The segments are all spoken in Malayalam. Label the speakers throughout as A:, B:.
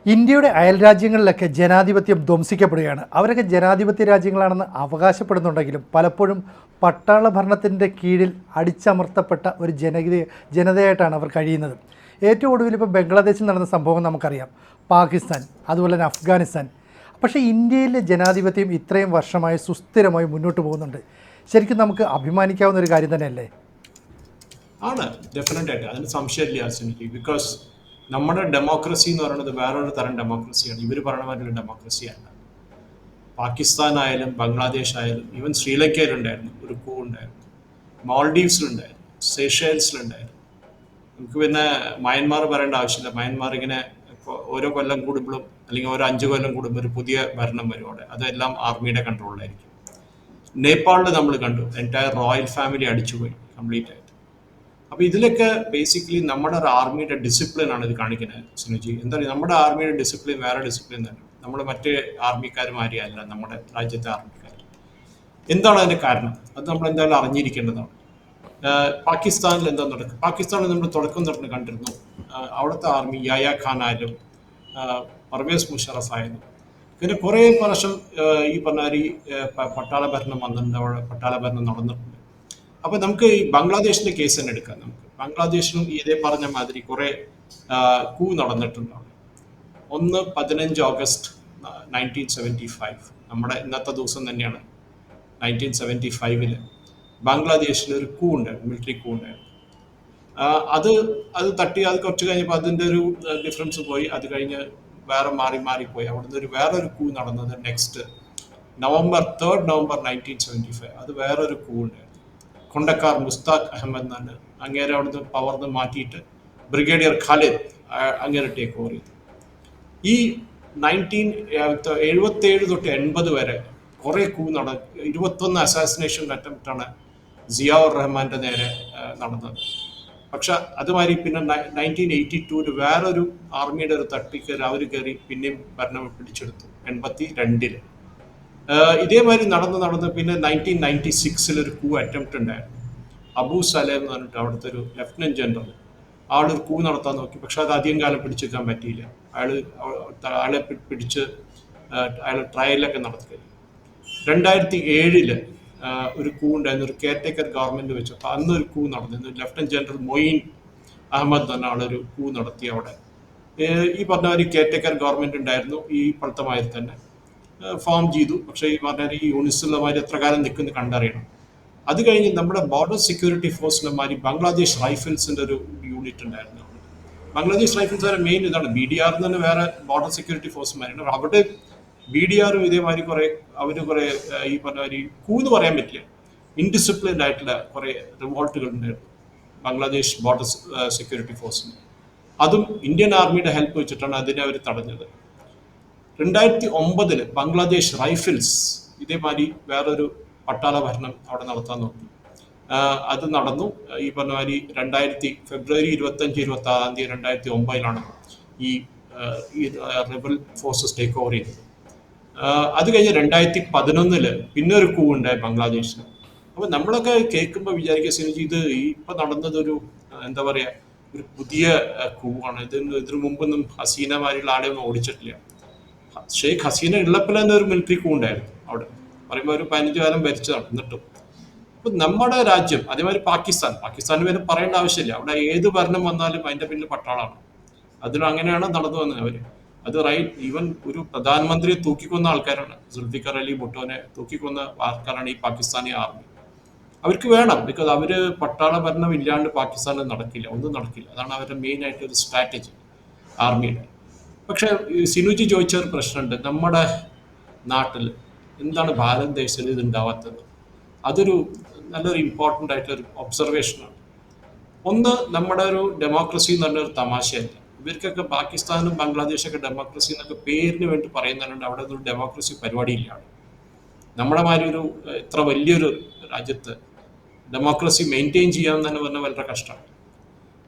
A: ഇന്ത്യയുടെ അയൽരാജ്യങ്ങളിലൊക്കെ ജനാധിപത്യം ധ്വംസിക്കപ്പെടുകയാണ്. അവരൊക്കെ ജനാധിപത്യ രാജ്യങ്ങളാണെന്ന് അവകാശപ്പെടുന്നുണ്ടെങ്കിലും പലപ്പോഴും പട്ടാള ഭരണത്തിൻ്റെ കീഴിൽ അടിച്ചമർത്തപ്പെട്ട ഒരു ജനതയായിട്ടാണ് അവർ കഴിയുന്നത്. ഏറ്റവും ഒടുവിൽ ഇപ്പോൾ ബംഗ്ലാദേശിൽ നടന്ന സംഭവം നമുക്കറിയാം, പാകിസ്ഥാൻ, അതുപോലെ തന്നെ അഫ്ഗാനിസ്ഥാൻ. പക്ഷേ ഇന്ത്യയിലെ ജനാധിപത്യം ഇത്രയും വർഷമായി സുസ്ഥിരമായി മുന്നോട്ട് പോകുന്നുണ്ട്. ശരിക്കും നമുക്ക് അഭിമാനിക്കാവുന്ന ഒരു കാര്യം തന്നെയല്ലേ?
B: ആണ്, ഡെഫിനറ്റായിട്ട് അതിന് സംശയമില്ല അർജന്റീന. ബിക്കോസ് നമ്മുടെ ഡെമോക്രസി എന്ന് പറയുന്നത് വേറൊരു തരം ഡെമോക്രസിയാണ്. ഇവർ പറയുന്ന മാതിരി ഡെമോക്രസിയല്ല. പാകിസ്ഥാൻ ആയാലും ബംഗ്ലാദേശ് ആയാലും ഈവൻ ശ്രീലങ്കയിലുണ്ടായിരുന്നു ഒരു കൂ ഉണ്ടായിരുന്നു, മാൾഡീവ്സിലുണ്ടായിരുന്നു, സേഷൽസിലുണ്ടായിരുന്നു. നമുക്ക് പിന്നെ മയന്മാർ പറയേണ്ട ആവശ്യമില്ല. മയന്മാർ ഇങ്ങനെ ഇപ്പോൾ ഓരോ കൊല്ലം കൂടുമ്പോഴും അല്ലെങ്കിൽ ഓരോ 5 കൊല്ലം കൂടുമ്പോൾ ഒരു പുതിയ ഭരണം വരും അവിടെ. അതെല്ലാം ആർമിയുടെ കൺട്രോളിലായിരിക്കും. നേപ്പാളിൽ നമ്മൾ കണ്ടു, എൻറ്റയർ റോയൽ ഫാമിലി അടിച്ചുപോയി കംപ്ലീറ്റ് ആയിട്ട്. അപ്പോൾ ഇതിലൊക്കെ ബേസിക്കലി നമ്മുടെ ഒരു ആർമിയുടെ ഡിസിപ്ലിൻ ആണ് ഇത് കാണിക്കുന്നത്. സുനുജി, എന്താ പറയുക, നമ്മുടെ ആർമിയുടെ ഡിസിപ്ലിൻ വേറെ ഡിസിപ്ലിൻ തന്നെ. നമ്മൾ മറ്റേ ആർമിക്കാരുമാരിയല്ല നമ്മുടെ രാജ്യത്തെ ആർമിക്കാർ. എന്താണ് അതിൻ്റെ കാരണം? അത് നമ്മൾ എന്തായാലും അറിഞ്ഞിരിക്കേണ്ടതാണ്. പാകിസ്ഥാനിൽ എന്താ നടക്കും? പാകിസ്ഥാനിൽ നമ്മൾ തുടക്കം തൊട്ട് കണ്ടിരുന്നു. അവിടുത്തെ ആർമി യായ ഖാൻ ആയാലും പർവേസ് മുഷറഫ് ആയാലും പിന്നെ കുറേ പ്രാവശ്യം ഈ പറഞ്ഞ ഈ പട്ടാള ഭരണം വന്നിട്ടുണ്ട്, അവിടെ പട്ടാള ഭരണം നടന്നിട്ടുണ്ട്. അപ്പൊ നമുക്ക് ഈ ബംഗ്ലാദേശിന്റെ കേസ് തന്നെ എടുക്കാം. നമുക്ക് ബംഗ്ലാദേശിലും ഇതേ പറഞ്ഞ മാതിരി കുറെ കൂ നടന്നിട്ടുണ്ട് അവിടെ. ഒന്ന് 15 ഓഗസ്റ്റ് 1975, നമ്മുടെ ഇന്നത്തെ ദിവസം തന്നെയാണ്. 1975 ബംഗ്ലാദേശിൽ ഒരു കൂ ഉണ്ടായിരുന്നു, മിലിറ്ററി കൂ ഉണ്ടായിരുന്നു. അത് തട്ടി അത് കുറച്ച് കഴിഞ്ഞപ്പോൾ അതിൻ്റെ ഒരു ഡിഫറൻസ് പോയി. അത് കഴിഞ്ഞ് വേറെ മാറിപ്പോയി. അവിടുന്ന് വേറൊരു കൂ നടന്നത് നെക്സ്റ്റ് നവംബർ 1975. അത് വേറൊരു കൂ ഉണ്ടായിരുന്നു. കൊണ്ടക്കാർ മുസ്താഖ് അഹമ്മദ് എന്നാണ് അങ്ങേരെ അവിടുന്ന് പവർന്ന് മാറ്റിയിട്ട് ബ്രിഗേഡിയർ ഖാലിദ് അങ്ങേരെ ടേക്ക് ഓവർ ചെയ്തു. ഈ 1977 തൊട്ട് 80 വരെ കുറേ കൂ 21 അസാസിനേഷൻ അറ്റംപ്റ്റാണ് സിയാഉർ റഹ്മാന്റെ നേരെ നടന്നത്. പക്ഷെ അതുമാതിരി പിന്നെ 1982 വേറൊരു ആർമിയുടെ ഒരു തട്ടിക്കയറി അവർ കയറി പിന്നെയും ഭരണം പിടിച്ചെടുത്തു 82. ഇതേമാതിരി നടന്ന് പിന്നെ 1996 ഒരു കൂ അറ്റംപ്റ്റ് ഉണ്ടായിരുന്നു. അബൂ സലേം എന്ന് പറഞ്ഞിട്ട് അവിടുത്തെ ഒരു ലഫ്റ്റനന്റ് ജനറൽ ആളൊരു കൂ നടത്താൻ നോക്കി. പക്ഷെ അത് അധികം കാലം പിടിച്ചെടുക്കാൻ പറ്റിയില്ല. അയാളെ പിടിച്ച് അയാൾ ട്രയലൊക്കെ നടത്തി. 2007 ഒരു കൂ ഉണ്ടായിരുന്നു, ഒരു കെയർ ടേക്കർ ഗവൺമെന്റ് വെച്ചു. അപ്പൊ അന്ന് ഒരു കൂ നടന്നിരുന്നു. ലഫ്റ്റനന്റ് ജനറൽ മൊയ്ൻ അഹമ്മദ് എന്ന ആളൊരു കൂ നടത്തി അവിടെ. ഈ പറഞ്ഞ ഒരു കെയർ ടേക്കർ ഗവൺമെന്റ് ഉണ്ടായിരുന്നു, ഈ പഴുത്തമാതിരി തന്നെ ഫോം ചെയ്തു. പക്ഷേ ഈ പറഞ്ഞ ഈ യൂണിസുള്ളമാതിരി എത്ര കാലം നിൽക്കുന്നത് കണ്ടറിയണം. അത് കഴിഞ്ഞ് നമ്മുടെ ബോർഡർ സെക്യൂരിറ്റി ഫോഴ്സിന്റെ മാതിരി ബംഗ്ലാദേശ് റൈഫിൾസിന്റെ ഒരു യൂണിറ്റ് ഉണ്ടായിരുന്നു. ബംഗ്ലാദേശ് റൈഫിൾസ് മെയിൻ ഇതാണ്. BDR തന്നെ വേറെ ബോർഡർ സെക്യൂരിറ്റി ഫോഴ്സുമാരുണ്ട്. അവിടെ BDRും ഇതേമാതിരി കുറെ ഈ പറഞ്ഞ ഈ കൂന്ന് പറയാൻ പറ്റില്ല, ഇൻഡിസിപ്ലിൻഡ് ആയിട്ടുള്ള കുറെ റിവോൾട്ടുകൾ ഉണ്ടായിരുന്നു ബംഗ്ലാദേശ് ബോർഡർ സെക്യൂരിറ്റി ഫോഴ്സിന്. അതും ഇന്ത്യൻ ആർമിയുടെ ഹെൽപ്പ് വെച്ചിട്ടാണ് അതിനെ അവർ തടഞ്ഞത്. 2009 ബംഗ്ലാദേശ് റൈഫിൾസ് ഇതേമാതിരി വേറൊരു പട്ടാള ഭരണം അവിടെ നടത്താൻ നോക്കി. അത് നടന്നു. ഈ പറഞ്ഞ മാതിരി ഫെബ്രുവരി 25-26 2009 ഈ റിബൽ ഫോഴ്സസ് ടേക്ക് ഓവർ ചെയ്തത്. അത് കഴിഞ്ഞ് 2011 പിന്നെ ഒരു കൂ ഉണ്ടായി ബംഗ്ലാദേശിൽ. അപ്പൊ നമ്മളൊക്കെ കേൾക്കുമ്പോൾ വിചാരിക്കുക സിനിജി, ഇത് ഇപ്പൊ നടന്നത് ഒരു എന്താ പറയാ ഒരു പുതിയ കൂ ആണ്. ഇതിനു മുമ്പൊന്നും ഹസീനമാരിയുള്ള ആളെയൊന്നും ഓടിച്ചിട്ടില്ല. ഷെയ്ഖ് ഹസീന ഉള്ളപ്പോൾ തന്നെ ഒരു മിലിറ്ററി കൂ ഉണ്ടായിരുന്നു അവിടെ. പറയുമ്പോൾ ഒരു 15 കാലം ഭരിച്ചതാണ്. എന്നിട്ടും അപ്പൊ നമ്മുടെ രാജ്യം അതേമാതിരി പാകിസ്ഥാന് പേര് പറയേണ്ട ആവശ്യമില്ല. അവിടെ ഏത് ഭരണം വന്നാലും അതിന്റെ പിന്നിൽ പട്ടാളാണ്. അതിലും അങ്ങനെയാണ് നടന്നു വന്നത് അവര്. അത് ഈവൻ ഒരു പ്രധാനമന്ത്രിയെ തൂക്കിക്കൊന്ന ആൾക്കാരാണ്. സുൽഫിക്കർ അലി ഭുട്ടോനെ തൂക്കിക്കൊന്ന ആൾക്കാരാണ് ഈ പാകിസ്ഥാനി ആർമി. അവർക്ക് വേണം, ബിക്കോസ് അവര് പട്ടാള ഭരണം ഇല്ലാണ്ട് പാകിസ്ഥാനിൽ നടക്കില്ല, ഒന്നും നടക്കില്ല. അതാണ് അവരുടെ മെയിൻ ആയിട്ട് ഒരു സ്ട്രാറ്റജി ആർമിയുടെ. പക്ഷെ സിനുജി ചോദിച്ച ഒരു പ്രശ്നമുണ്ട്, നമ്മുടെ നാട്ടിൽ എന്താണ് ഭാരത ദേശത്തിൽ ഇത് ഉണ്ടാവാത്തത്? അതൊരു നല്ലൊരു ഇമ്പോർട്ടൻ്റ് ആയിട്ടൊരു ഒബ്സർവേഷനാണ്. ഒന്ന്, നമ്മുടെ ഒരു ഡെമോക്രസി എന്ന് പറഞ്ഞൊരു തമാശയല്ല. ഇവർക്കൊക്കെ പാകിസ്ഥാനും ബംഗ്ലാദേശൊക്കെ ഡെമോക്രസി എന്നൊക്കെ പേരിന് വേണ്ടി പറയുന്നുണ്ട്. അവിടെ ഒരു ഡെമോക്രസി പരിപാടിയില്ലാണ്. നമ്മുടെ മാതിരി ഒരു ഇത്ര വലിയൊരു രാജ്യത്ത് ഡെമോക്രസി മെയിൻറ്റെയിൻ ചെയ്യാമെന്ന് തന്നെ പറഞ്ഞാൽ വളരെ കഷ്ടമാണ്.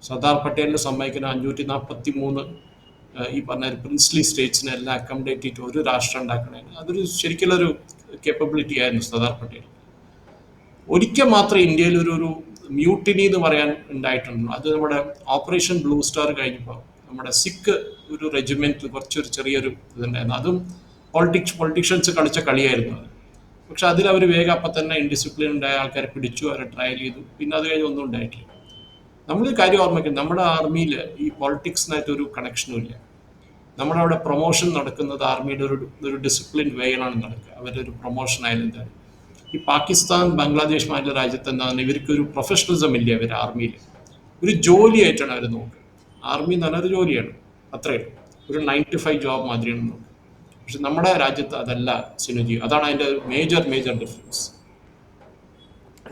B: സർദാർ പട്ടേലിനെ സമ്മതിക്കുന്ന 543 ഈ പറഞ്ഞ പ്രിൻസ്ലി സ്റ്റേറ്റ്സിനെ എല്ലാം അക്കോമഡേറ്റ് ചെയ്തിട്ട് ഒരു രാഷ്ട്രം ഉണ്ടാക്കണേന് അതൊരു ശരിക്കുള്ളൊരു കേപ്പബിലിറ്റി ആയിരുന്നു സർദാർ പട്ടേൽ. ഒരിക്കൽ മാത്രമേ ഇന്ത്യയിൽ ഒരു മ്യൂട്ടിനി എന്ന് പറയാൻ ഉണ്ടായിട്ടുള്ളൂ. അത് നമ്മുടെ ഓപ്പറേഷൻ ബ്ലൂ സ്റ്റാർ കഴിഞ്ഞപ്പോൾ നമ്മുടെ സിഖ് ഒരു റെജിമെന്റിൽ കുറച്ചൊരു ചെറിയൊരു ഇതുണ്ടായിരുന്നു. അതും പൊളിറ്റീഷ്യൻസ് കളിച്ച കളിയായിരുന്നു അത്. പക്ഷെ അതിൽ അവർ വേഗം അപ്പം തന്നെ ഇൻഡിസിപ്ലിൻ ഉണ്ടായ ആൾക്കാരെ പിടിച്ചു, അവരെ ട്രയൽ ചെയ്തു. പിന്നെ അത് കഴിഞ്ഞ് ഒന്നും ഉണ്ടായിട്ടില്ല. നമ്മൾ കാര്യം ഓർമ്മിക്കും, നമ്മുടെ ആർമിയിൽ ഈ പൊളിറ്റിക്സിനായിട്ട് ഒരു കണക്ഷനും ഇല്ല. നമ്മുടെ അവിടെ പ്രൊമോഷൻ നടക്കുന്നത് ആർമിയുടെ ഒരു ഡിസിപ്ലിൻ വേയിലാണ് നടക്കുക. അവരുടെ ഒരു പ്രൊമോഷൻ ആയാലും എന്താണ്. ഈ പാകിസ്ഥാൻ ബംഗ്ലാദേശ് മാതിരി രാജ്യത്ത് എന്താണ്, ഇവർക്കൊരു പ്രൊഫഷണലിസം ഇല്ല. അവർ ആർമിയിൽ ഒരു ജോലിയായിട്ടാണ് അവർ നോക്കുക. ആർമി എന്ന് പറഞ്ഞാൽ ഒരു ജോലിയാണ്, അത്രയേ ഉള്ളൂ. ഒരു 9 to 5 ജോബ് മാതിരിയാണ് നോക്കുക. പക്ഷെ നമ്മുടെ രാജ്യത്ത് അതല്ല സിനുജി. അതാണ് അതിൻ്റെ മേജർ ഡിഫറൻസ്.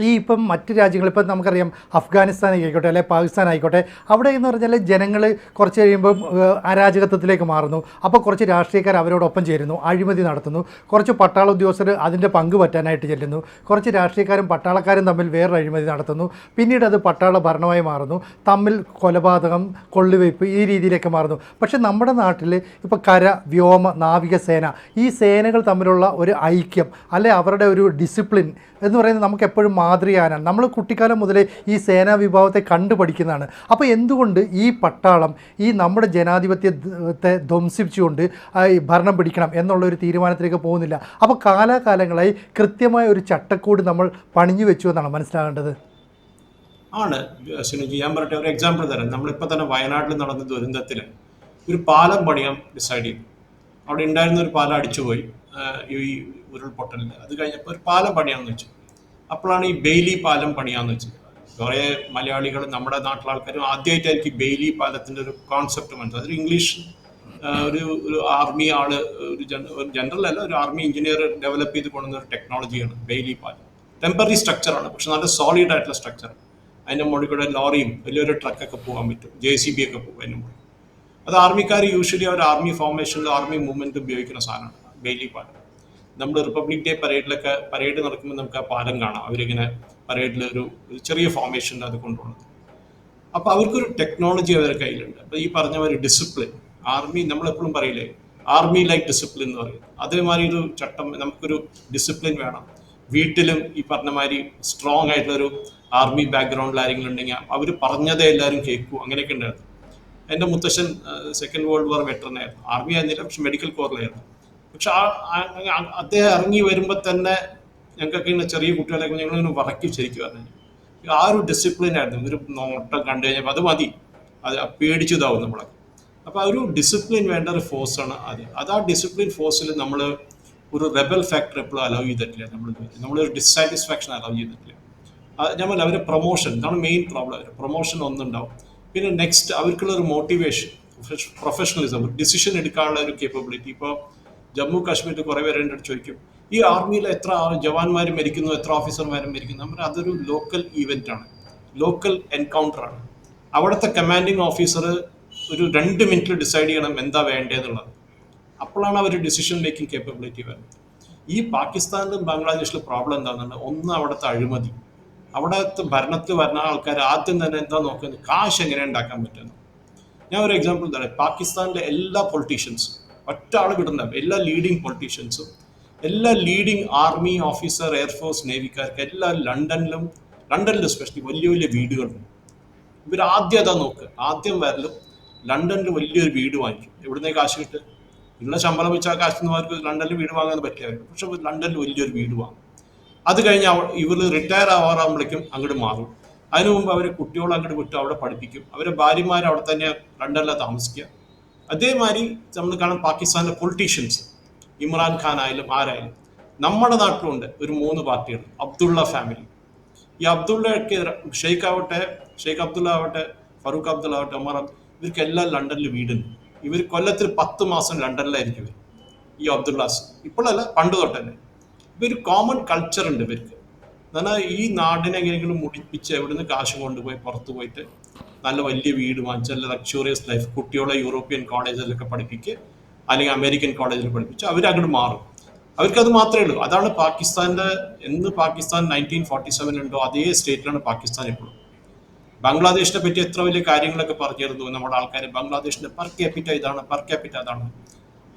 A: ഈ ഇപ്പം മറ്റ് രാജ്യങ്ങൾ, ഇപ്പം നമുക്കറിയാം അഫ്ഗാനിസ്ഥാൻ ആയിക്കോട്ടെ അല്ലെങ്കിൽ പാകിസ്ഥാൻ ആയിക്കോട്ടെ, അവിടെ എന്ന് പറഞ്ഞാൽ ജനങ്ങൾ കുറച്ച് കഴിയുമ്പം അരാജകത്വത്തിലേക്ക് മാറുന്നു. അപ്പോൾ കുറച്ച് രാഷ്ട്രീയക്കാർ അവരോടൊപ്പം ചേരുന്നു, അഴിമതി നടത്തുന്നു. കുറച്ച് പട്ടാള ഉദ്യോഗസ്ഥർ അതിൻ്റെ പങ്ക് പറ്റാനായിട്ട് ചെല്ലുന്നു. കുറച്ച് രാഷ്ട്രീയക്കാരും പട്ടാളക്കാരും തമ്മിൽ വേറൊരു അഴിമതി നടത്തുന്നു. പിന്നീട് അത് പട്ടാള ഭരണമായി മാറുന്നു. തമ്മിൽ കൊലപാതകം, കൊള്ളിവയ്പ്പ് ഈ രീതിയിലേക്ക് മാറുന്നു. പക്ഷേ നമ്മുടെ നാട്ടിൽ ഇപ്പോൾ കര, വ്യോമ, നാവികസേന, ഈ സേനകൾ തമ്മിലുള്ള ഒരു ഐക്യം അല്ലെ അവരുടെ ഒരു ഡിസിപ്ലിൻ എന്ന് പറയുന്നത് നമുക്ക് എപ്പോഴും മാതൃകയാനാണ്. നമ്മൾ കുട്ടിക്കാലം മുതലേ ഈ സേനാ വിഭാഗത്തെ കണ്ടു പഠിക്കുന്നതാണ്. അപ്പോൾ എന്തുകൊണ്ട് ഈ പട്ടാളം ഈ നമ്മുടെ ജനാധിപത്യത്തെ ധ്വംസിച്ചുകൊണ്ട് ഈ ഭരണം പിടിക്കണം എന്നുള്ളൊരു തീരുമാനത്തിലേക്ക് പോകുന്നില്ല? അപ്പോൾ കാലാകാലങ്ങളായി കൃത്യമായ ഒരു ചട്ടക്കൂട് നമ്മൾ പണിഞ്ഞു വെച്ചു എന്നാണ് മനസ്സിലാകേണ്ടത്.
B: ആണ് സിനുജി. ഞാൻ പറയട്ടെ, ഒരു എക്സാമ്പിൾ തരാം. നമ്മളിപ്പോൾ തന്നെ വയനാട്ടിൽ നടന്ന ദുരന്തത്തിൽ ഒരു പാലം പണിയാൻ ഡിസൈഡ് ചെയ്തു. അവിടെ ഉണ്ടായിരുന്ന ഒരു പാലം അടിച്ചുപോയി ഈ ഉരുൾപൊട്ടലിൽ. അത് കഴിഞ്ഞപ്പോൾ ഒരു പാലം പണിയാന്ന് വെച്ചു. അപ്പോഴാണ് ഈ ബെയിലി പാലം പണിയാന്ന് വെച്ചത്. കുറേ മലയാളികൾ, നമ്മുടെ നാട്ടിലെ ആൾക്കാരും ആദ്യമായിട്ടായിരിക്കും ബെയിലി പാലത്തിൻ്റെ ഒരു കോൺസെപ്റ്റ് മനസ്സിലായത്. അതൊരു ഇംഗ്ലീഷ് ഒരു ആർമി ആള്, ഒരു ജനറൽ അല്ല, ഒരു ആർമി എഞ്ചിനീയർ ഡെവലപ്പ് ചെയ്ത് കൊണ്ടുവന്ന ഒരു ടെക്നോളജിയാണ് ബെയിലി പാലം. ടെമ്പററി സ്ട്രക്ചറാണ്, പക്ഷെ നല്ല സോളിഡ് ആയിട്ടുള്ള സ്ട്രക്ചർ. അതിൻ്റെ മുകളിൽ കൂടെ ലോറിയും വലിയൊരു ട്രക്കൊക്കെ പോകാൻ പറ്റും, JCB ഒക്കെ പോകും അതിൻ്റെ മുകളിൽ. അത് ആർമിക്കാർ യൂഷ്വലി അവർ ആർമി ഫോർമേഷനിൽ ആർമി മൂവ്മെന്റ് ഉപയോഗിക്കുന്ന സാധനമാണ് ബെയിലി പാലം. നമ്മൾ റിപ്പബ്ലിക് ഡേ പരേഡ് നടക്കുമ്പോൾ നമുക്ക് ആ പാലം കാണാം. അവരിങ്ങനെ പരേഡിൽ ഒരു ചെറിയ ഫോർമേഷനിൽ അത് കൊണ്ടുപോകുന്നത്. അപ്പോൾ അവർക്കൊരു ടെക്നോളജി അവരുടെ കയ്യിലുണ്ട്. അപ്പോൾ ഈ പറഞ്ഞ ഒരു ഡിസിപ്ലിൻ, ആർമി നമ്മളെപ്പോഴും പറയില്ലേ, ആർമി ലൈക്ക് ഡിസിപ്ലിൻ എന്ന് പറയും. അതേമാതിരി ഒരു ചട്ടം, നമുക്കൊരു ഡിസിപ്ലിൻ വേണം. വീട്ടിലും ഈ പറഞ്ഞ മാതിരി സ്ട്രോങ് ആയിട്ടുള്ളൊരു ആർമി ബാക്ക്ഗ്രൗണ്ടിൽ ആരെങ്കിലും ഉണ്ടെങ്കിൽ അവർ പറഞ്ഞതേ എല്ലാവരും കേൾക്കൂ, അങ്ങനെയൊക്കെ ഉണ്ടായിരുന്നു. എൻ്റെ മുത്തശ്ശൻ സെക്കൻഡ് വേൾഡ് വാർ വെറ്ററനായിരുന്നു. ആർമി ആയിരുന്നില്ല, പക്ഷെ മെഡിക്കൽ കോറിലായിരുന്നു. പക്ഷെ അദ്ദേഹം ഇറങ്ങി വരുമ്പോൾ തന്നെ ഞങ്ങൾക്കൊക്കെ ഇങ്ങനെ ചെറിയ കുട്ടികളൊക്കെ ഞങ്ങളിങ്ങനെ വറക്കി ശരിക്കും പറഞ്ഞു. ആ ഒരു ഡിസിപ്ലിൻ ആയിരുന്നു. ഒരു നോട്ടം കണ്ടു കഴിഞ്ഞപ്പോൾ അത് മതി, അത് പേടിച്ചു ഇതാവും നമ്മളൊക്കെ. അപ്പോൾ ആ ഒരു ഡിസിപ്ലിൻ വേണ്ട ഒരു ഫോഴ്സാണ് അത്. ആ ഡിസിപ്ലിൻ ഫോഴ്സിൽ നമ്മൾ ഒരു റെബൽ ഫാക്ടർ എപ്പോഴും അലോ ചെയ്തിട്ടില്ല. നമ്മളൊരു ഡിസാറ്റിസ്ഫാക്ഷൻ അലോ ചെയ്തിട്ടില്ല. ഞാൻ പറഞ്ഞ അവരുടെ പ്രൊമോഷൻ, ഇതാണ് മെയിൻ പ്രോബ്ലം. അവർ പ്രൊമോഷൻ ഒന്നുണ്ടാവും. പിന്നെ നെക്സ്റ്റ് അവർക്കുള്ള ഒരു മോട്ടിവേഷൻ, പ്രൊഫഷണലിസം, ഡിസിഷൻ എടുക്കാനുള്ള ഒരു കേപ്പബിലിറ്റി. ഇപ്പോൾ ജമ്മു കാശ്മീരിൽ കുറേ പേര് എൻ്റെ അടുത്ത് ചോദിക്കും, ഈ ആർമിയിൽ എത്ര ജവാന്മാർ മരിക്കുന്നു, എത്ര ഓഫീസർമാരും മരിക്കുന്നു? നമ്മൾ അതൊരു ലോക്കൽ ഈവൻ്റാണ്, ലോക്കൽ എൻകൗണ്ടറാണ്. അവിടുത്തെ കമാൻഡിങ് ഓഫീസർ ഒരു 2 മിനിറ്റിൽ ഡിസൈഡ് ചെയ്യണം എന്താ വേണ്ടതെന്നുള്ളത്. അപ്പോഴാണ് അവർ ഡിസിഷൻ മേക്കിംഗ് കേപ്പബിലിറ്റി വരുന്നത്. ഈ പാകിസ്ഥാനിലും ബംഗ്ലാദേശിലും പ്രോബ്ലം എന്താണെന്നുണ്ട്, ഒന്ന് അവിടുത്തെ അഴിമതി. അവിടുത്തെ ഭരണത്തിൽ വരുന്ന ആൾക്കാർ ആദ്യം തന്നെ എന്താ നോക്കുന്നത്, കാശ് എങ്ങനെ ഉണ്ടാക്കാൻ പറ്റുന്നു. ഞാൻ ഒരു എക്സാമ്പിൾ തരാം. പാകിസ്ഥാനിലെ എല്ലാ പൊളിറ്റീഷ്യൻസും, ഒറ്റ ആൾ കിട്ടുന്നുണ്ടാവും, എല്ലാ ലീഡിങ് പൊളിറ്റീഷ്യൻസും, എല്ലാ ലീഡിങ് ആർമി ഓഫീസർ, എയർഫോഴ്സ്, നേവിക്കാർക്ക് എല്ലാം ലണ്ടനിൽ സ്പെഷ്യലി വലിയ വലിയ വീടുകളുണ്ട്. ഇവർ ആദ്യം അതാ നോക്കുക. ആദ്യം വരലും ലണ്ടനിൽ വലിയൊരു വീട് വാങ്ങിക്കും. എവിടുന്നേ കാശ് കിട്ടുക? ഉള്ള ശമ്പളം വെച്ചാൽ കാശുന്നവർക്ക് ലണ്ടനിൽ വീട് വാങ്ങാൻ പറ്റിയായിരുന്നു. പക്ഷെ ലണ്ടനിൽ വലിയൊരു വീട് വാങ്ങും. അത് കഴിഞ്ഞ് ഇവർ റിട്ടയർ ആവാറാകുമ്പോഴേക്കും അങ്ങോട്ട് മാറും. അതിനു മുമ്പ് അവർ കുട്ടികളെ അങ്ങോട്ട് വിട്ട് അവിടെ പഠിപ്പിക്കും. അവരെ ഭാര്യമാർ അവിടെ തന്നെ ലണ്ടനിലാണ് താമസിക്കുക. അതേമാതിരി നമ്മൾ കാണാം പാകിസ്ഥാനിലെ പൊളിറ്റീഷ്യൻസ്, ഇമ്രാൻഖാൻ ആയാലും ആരായാലും. നമ്മുടെ നാട്ടിലുണ്ട് ഒരു 3 പാർട്ടികൾ, അബ്ദുള്ള ഫാമിലി. ഈ അബ്ദുള്ളയൊക്കെ ഷെയ്ഖ് അബ്ദുള്ള ആവട്ടെ, ഫറൂഖ് അബ്ദുള്ള ആവട്ടെ, ഉമർ, ഇവർക്കെല്ലാം ലണ്ടനിൽ വീടുണ്ട്. ഇവർ കൊല്ലത്തിൽ 10 മാസം ലണ്ടനിലായിരിക്കും ഇവർ, ഈ അബ്ദുള്ളാസ്. ഇപ്പോഴല്ല, പണ്ട് തൊട്ട് തന്നെ. ഇവർ കോമൺ കൾച്ചർ ഉണ്ട് ഇവർക്ക്. എന്നാൽ ഈ നാടിനെ എങ്ങനെയെങ്കിലും മുടിപ്പിച്ച് എവിടുന്ന് കാശ് കൊണ്ടുപോയി പുറത്ത് പോയിട്ട് നല്ല വലിയ വീട് വാങ്ങിച്ച് നല്ല ലക്ഷറിയസ് ലൈഫ്, കുട്ടികളെ യൂറോപ്യൻ കോളേജിലൊക്കെ പഠിപ്പിക്കുക, അല്ലെങ്കിൽ അമേരിക്കൻ കോളേജിൽ പഠിപ്പിച്ച് അവരങ്ങോട്ട് മാറും. അവർക്കത് മാത്രമേ ഉള്ളൂ. അതാണ് പാകിസ്ഥാൻ്റെ, പാകിസ്ഥാൻ 1947 ഉണ്ടോ അതേ സ്റ്റേറ്റിലാണ് പാകിസ്ഥാൻ ഇപ്പോഴും. ബംഗ്ലാദേശിനെ പറ്റി എത്ര വലിയ കാര്യങ്ങളൊക്കെ പറഞ്ഞിരുന്നു നമ്മുടെ ആൾക്കാർ. ബംഗ്ലാദേശിന്റെ പെർ ക്യാപിറ്റ അതാണ്.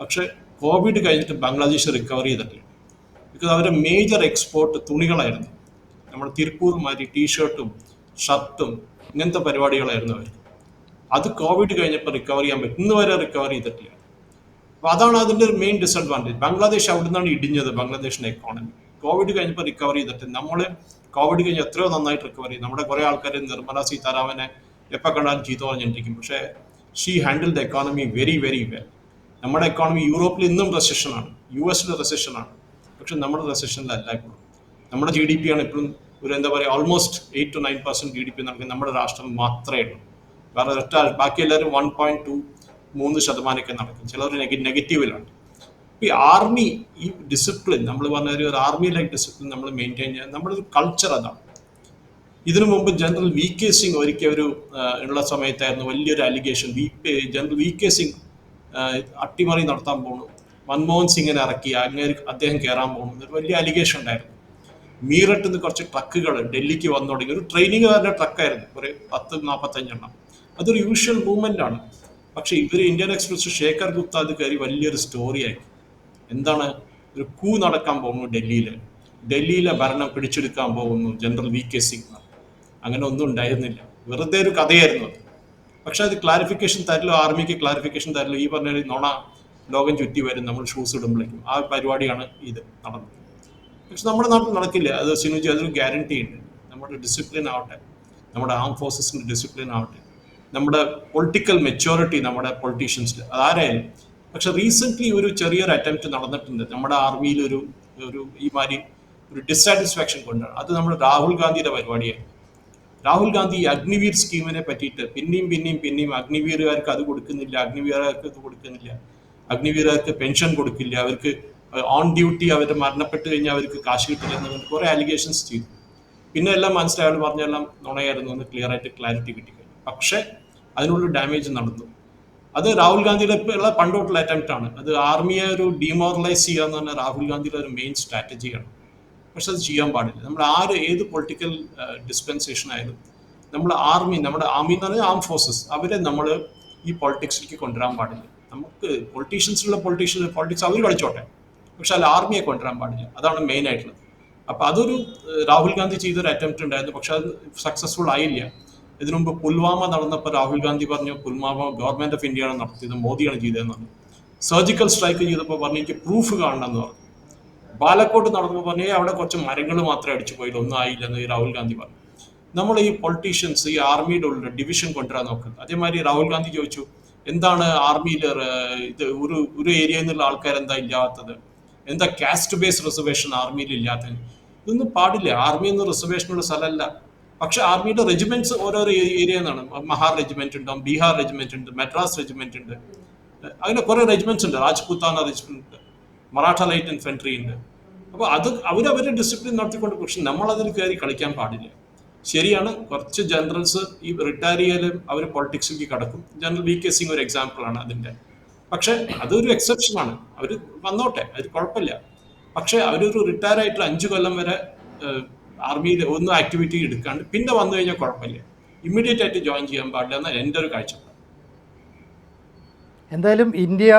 B: പക്ഷെ കോവിഡ് കഴിഞ്ഞിട്ട് ബംഗ്ലാദേശ് റിക്കവർ ചെയ്തിട്ടില്ല. ബിക്കോസ് അവരുടെ മേജർ എക്സ്പോർട്ട് തുണികളായിരുന്നു. നമ്മുടെ തിരുപ്പൂർ മാതിരി ടീഷർട്ടും ഷർട്ടും ഇങ്ങനത്തെ പരിപാടികളായിരുന്നു അവർ. അത് കോവിഡ് കഴിഞ്ഞപ്പോൾ റിക്കവർ ചെയ്യാൻ പറ്റും. ഇന്ന് വരെ റിക്കവർ ചെയ്തിട്ടില്ല. അപ്പോൾ അതാണ് അതിൻ്റെ ഒരു മെയിൻ ഡിസഡ്വാൻറ്റേജ്. ബംഗ്ലാദേശ് അവിടെ നിന്നാണ് ഇടിഞ്ഞത്, ബംഗ്ലാദേശിൻ്റെ എക്കോണമി. കോവിഡ് കഴിഞ്ഞപ്പോൾ റിക്കവർ ചെയ്തിട്ട് നമ്മൾ കോവിഡ് കഴിഞ്ഞ് എത്രയോ നന്നായിട്ട് റിക്കവർ ചെയ്യും. നമ്മുടെ കുറേ ആൾക്കാർ നിർമ്മല സീതാരാമനെ എപ്പോൾ കണ്ടാലും ചീത്ത പറഞ്ഞിട്ടിരിക്കും. പക്ഷേ she handle the economy very very well. നമ്മുടെ എക്കോണമി യൂറോപ്പിൽ ഇന്നും റെസഷനാണ്, US റെസഷനാണ്. പക്ഷെ നമ്മുടെ റെസഷനിലല്ല ഇപ്പോഴും. നമ്മുടെ GDP ആണ് ഇപ്പോഴും ഒരു എന്താ പറയുക ഓൾമോസ്റ്റ് 8 to 9% GDP നടക്കുന്നത് നമ്മുടെ രാഷ്ട്രം മാത്രമേ ഉള്ളൂ. വേറെ ബാക്കി എല്ലാവരും 1.23% നടക്കും. ചിലർ നെഗറ്റീവിലാണ്. ഈ ആർമി, ഈ ഡിസിപ്ലിൻ നമ്മൾ പറഞ്ഞ ഒരു ആർമി ലൈക്ക് ഡിസിപ്ലിൻ നമ്മൾ മെയിൻറ്റെയിൻ ചെയ്യാൻ നമ്മുടെ ഒരു കൾച്ചർ അതാണ്. ഇതിനു മുമ്പ് ജനറൽ VK സിംഗ് ഒരിക്കൽ ഒരു ഉള്ള സമയത്തായിരുന്നു വലിയൊരു അലിഗേഷൻ. ജനറൽ VK സിംഗ് അട്ടിമറി നടത്താൻ പോകുന്നു, മൻമോഹൻ സിംഗിനെ ഇറക്കി അദ്ദേഹം കയറാൻ പോകുന്നു, ഒരു വലിയ അലിഗേഷൻ ഉണ്ടായിരുന്നു. മീററ്റിൽ നിന്ന് കുറച്ച് ട്രക്കുകൾ ഡൽഹിക്ക് വന്നു തുടങ്ങി. ഒരു ട്രെയിനിങ്ങുകാരുടെ ട്രക്കായിരുന്നു, ഒരു 10-45 അതൊരു യൂഷ്വൽ മൂവ്മെന്റ് ആണ്. പക്ഷെ ഇവർ ഇന്ത്യൻ എക്സ്പ്രസ് ശേഖർ ഗുപ്ത അത് കയറി വലിയൊരു സ്റ്റോറിയായി. എന്താണ്, ഒരു കൂ നടക്കാൻ പോകുന്നു ഡൽഹിയിലെ ഭരണം പിടിച്ചെടുക്കാൻ പോകുന്നു ജനറൽ VK സിംഗ്. അങ്ങനെ ഒന്നും ഉണ്ടായിരുന്നില്ല, വെറുതെ ഒരു കഥയായിരുന്നു അത്. പക്ഷെ അത് ക്ലാരിഫിക്കേഷൻ തരില്ലോ, ആർമിക്ക് ക്ലാരിഫിക്കേഷൻ തരില്ലോ. ഈ പറഞ്ഞ നോണ ലോകം ചുറ്റി വരും നമ്മൾ ഷൂസ് ഇടുമ്പോഴേക്കും. ആ പരിപാടിയാണ് ഇത് നടന്നത്. പക്ഷെ നമ്മുടെ നാട്ടിൽ നടക്കില്ല അത്. സിനുജി, അതൊരു ഗ്യാരണ്ടി ഉണ്ട്. നമ്മുടെ ഡിസിപ്ലിൻ ആവട്ടെ, നമ്മുടെ ആം ഫോഴ്സസിൻ്റെ ഡിസിപ്ലിൻ ആവട്ടെ, നമ്മുടെ പൊളിറ്റിക്കൽ മെച്യൂരിറ്റി നമ്മുടെ പൊളിറ്റീഷ്യൻസിൽ, അതാരായാലും. പക്ഷെ റീസെൻ്റ്ലി ഒരു ചെറിയൊരു അറ്റംപ്റ്റ് നടന്നിട്ടുണ്ട് നമ്മുടെ ആർമിയിൽ ഒരു ഈ മാതിരി ഒരു ഡിസാറ്റിസ്ഫാക്ഷൻ കൊണ്ടാണ്. അത് നമ്മുടെ രാഹുൽ ഗാന്ധിയുടെ പരിപാടിയായിരുന്നു. രാഹുൽ ഗാന്ധി ഈ അഗ്നിവീർ സ്കീമിനെ പറ്റിയിട്ട് പിന്നെയും അഗ്നിവീറുകാർക്ക് അത് കൊടുക്കുന്നില്ല, അഗ്നിവീറുകാർക്ക് പെൻഷൻ കൊടുക്കില്ല, അവർക്ക് ഓൺ ഡ്യൂട്ടി അവർ മരണപ്പെട്ട് കഴിഞ്ഞാൽ അവർക്ക് കാശ് കിട്ടില്ല എന്ന് കുറേ അലിഗേഷൻസ് ചെയ്തു. പിന്നെ എല്ലാം മനസ്സിലായാലും പറഞ്ഞെല്ലാം നുണയായിരുന്നു എന്ന് ക്ലാരിറ്റി കിട്ടിക്കഴിഞ്ഞു. പക്ഷേ അതിനുള്ള ഡാമേജ് നടന്നു. അത് രാഹുൽ ഗാന്ധിയുടെ ഉള്ള പണ്ടോട്ടുള്ള അറ്റംപ്റ്റ് ആണ്. അത് ആർമിയെ ഒരു ഡിമോറലൈസ് ചെയ്യുക എന്ന് പറഞ്ഞാൽ രാഹുൽ ഗാന്ധിയുടെ ഒരു മെയിൻ സ്ട്രാറ്റജിയാണ്. പക്ഷെ അത് ചെയ്യാൻ പാടില്ല. നമ്മൾ ഏത് പൊളിറ്റിക്കൽ ഡിസ്പെൻസേഷൻ ആയാലും നമ്മുടെ ആർമി എന്ന് പറഞ്ഞാൽ ആം ഫോഴ്സസ്, അവരെ നമ്മൾ ഈ പൊളിറ്റിക്സിലേക്ക് കൊണ്ടുവരാൻ പാടില്ല. നമുക്ക് പൊളിറ്റിക്സ് അവർ കളിച്ചോട്ടെ, പക്ഷെ അതിൽ ആർമിയെ കൊണ്ടുവരാൻ പാടില്ല. അതാണ് മെയിൻ ആയിട്ടുള്ളത്. അപ്പോൾ അതൊരു രാഹുൽ ഗാന്ധി ചെയ്തൊരു അറ്റംപ്റ്റ് ഉണ്ടായിരുന്നു. പക്ഷെ അത് സക്സസ്ഫുൾ ആയില്ല. ഇതിനു മുമ്പ് പുൽവാമ നടന്നപ്പോൾ രാഹുൽ ഗാന്ധി പറഞ്ഞു പുൽവാമ ഗവൺമെന്റ് ഓഫ് ഇന്ത്യയാണ് നടത്തിയത്, മോദിയാണ് ചെയ്തതെന്ന് പറഞ്ഞു. സർജിക്കൽ സ്ട്രൈക്ക് ചെയ്തപ്പോൾ പറഞ്ഞു എനിക്ക് പ്രൂഫ് കാണണമെന്ന് പറഞ്ഞു. ബാലക്കോട്ട് നടന്നപ്പോൾ പറഞ്ഞു അവിടെ കുറച്ച് മരങ്ങൾ മാത്രമേ അടിച്ചു പോയില്ല, ഒന്നും ആയില്ലെന്ന് രാഹുൽ ഗാന്ധി പറഞ്ഞു. നമ്മൾ ഈ പൊളിറ്റീഷ്യൻസ് ഈ ആർമിയുടെ ഉള്ള ഡിവിഷൻ കൊണ്ടുവരാൻ നോക്കുന്നത്. അതേമാതിരി രാഹുൽ ഗാന്ധി ചോദിച്ചു എന്താണ് ആർമിയിൽ ഇത് ഒരു ഏരിയയിൽ നിന്നുള്ള ആൾക്കാർ എന്താ ഇല്ലാത്തത്, എന്താ കാസ്റ്റ് ബേസ് റിസർവേഷൻ ആർമിയിൽ ഇല്ലാത്തത്. ഇതൊന്നും പാടില്ല. ആർമി എന്ന റിസർവേഷനുള്ള സ്ഥലമല്ല. പക്ഷെ ആർമിയുടെ റെജിമെന്റ്സ് ഓരോരോ ഏരിയ എന്നാണ്. മഹാർ റെജിമെന്റ് ഉണ്ട്, ബീഹാർ റെജിമെന്റ് ഉണ്ട്, മദ്രാസ് റെജിമെന്റ് ഉണ്ട്, അങ്ങനെ കുറെ റെജിമെന്റ്സ് ഉണ്ട്, രാജ്പുത്താന റെജിമെന്റ് ഉണ്ട്, മറാഠ ലൈറ്റ് ഇൻഫൻട്രി ഉണ്ട്. അപ്പോൾ അത് അവരവരുടെ ഡിസിപ്ലിൻ നടത്തിക്കൊണ്ട്, പക്ഷെ നമ്മളതിൽ കയറി കളിക്കാൻ പാടില്ല. ശരിയാണ്, കുറച്ച് ജനറൽസ് ഈ റിട്ടയർ ചെയ്യാലും അവർ പൊളിറ്റിക്സിലേക്ക് കടക്കും. ജനറൽ VK സിംഗ് ഒരു എക്സാമ്പിളാണ് അതിൻ്റെ. പക്ഷെ അതൊരു എക്സെപ്ഷനാണ്. അവർ വന്നോട്ടെ, അത് കുഴപ്പമില്ല. പക്ഷെ അവരൊരു റിട്ടയർ ആയിട്ട് 5 കൊല്ലം വരെ ആർമിയിൽ ഒന്നും ആക്ടിവിറ്റി എടുക്കാണ്ട് പിന്നെ വന്നു കഴിഞ്ഞാൽ കുഴപ്പമില്ല. ഇമ്മീഡിയറ്റ് ആയിട്ട് ജോയിൻ ചെയ്യാൻ പാടില്ല എന്നാണ് എൻ്റെ ഒരു കാഴ്ചപ്പാട്.
A: എന്തായാലും ഇന്ത്യ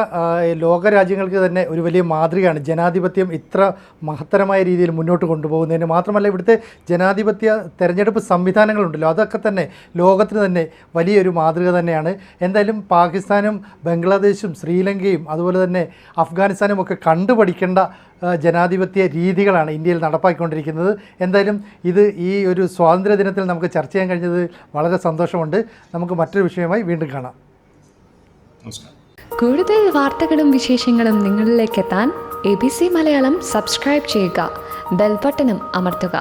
A: ലോകരാജ്യങ്ങൾക്ക് തന്നെ ഒരു വലിയ മാതൃകയാണ്. ജനാധിപത്യം ഇത്ര മഹത്തരമായ രീതിയിൽ മുന്നോട്ട് കൊണ്ടുപോകുന്നതിന് മാത്രമല്ല ഇവിടുത്തെ ജനാധിപത്യ തെരഞ്ഞെടുപ്പ് സംവിധാനങ്ങളുണ്ടല്ലോ, അതൊക്കെ തന്നെ ലോകത്തിന് തന്നെ വലിയൊരു മാതൃക തന്നെയാണ്. എന്തായാലും പാകിസ്ഥാനും ബംഗ്ലാദേശും ശ്രീലങ്കയും അതുപോലെ തന്നെ അഫ്ഗാനിസ്ഥാനും ഒക്കെ കണ്ടുപഠിക്കേണ്ട ജനാധിപത്യ രീതികളാണ് ഇന്ത്യയിൽ നടപ്പാക്കിക്കൊണ്ടിരിക്കുന്നത്. എന്തായാലും ഇത് ഈ ഒരു സ്വാതന്ത്ര്യ ദിനത്തിൽ നമുക്ക് ചർച്ച ചെയ്യാൻ കഴിഞ്ഞത് വളരെ സന്തോഷമുണ്ട്. നമുക്ക് മറ്റൊരു വിഷയമായി വീണ്ടും കാണാം.
C: കൂടുതൽ വാർത്തകളും വിശേഷങ്ങളും നിങ്ങളിലേക്ക് എത്താൻ ABC മലയാളം സബ്സ്ക്രൈബ് ചെയ്യുക, ബെൽ ബട്ടണും അമർത്തുക.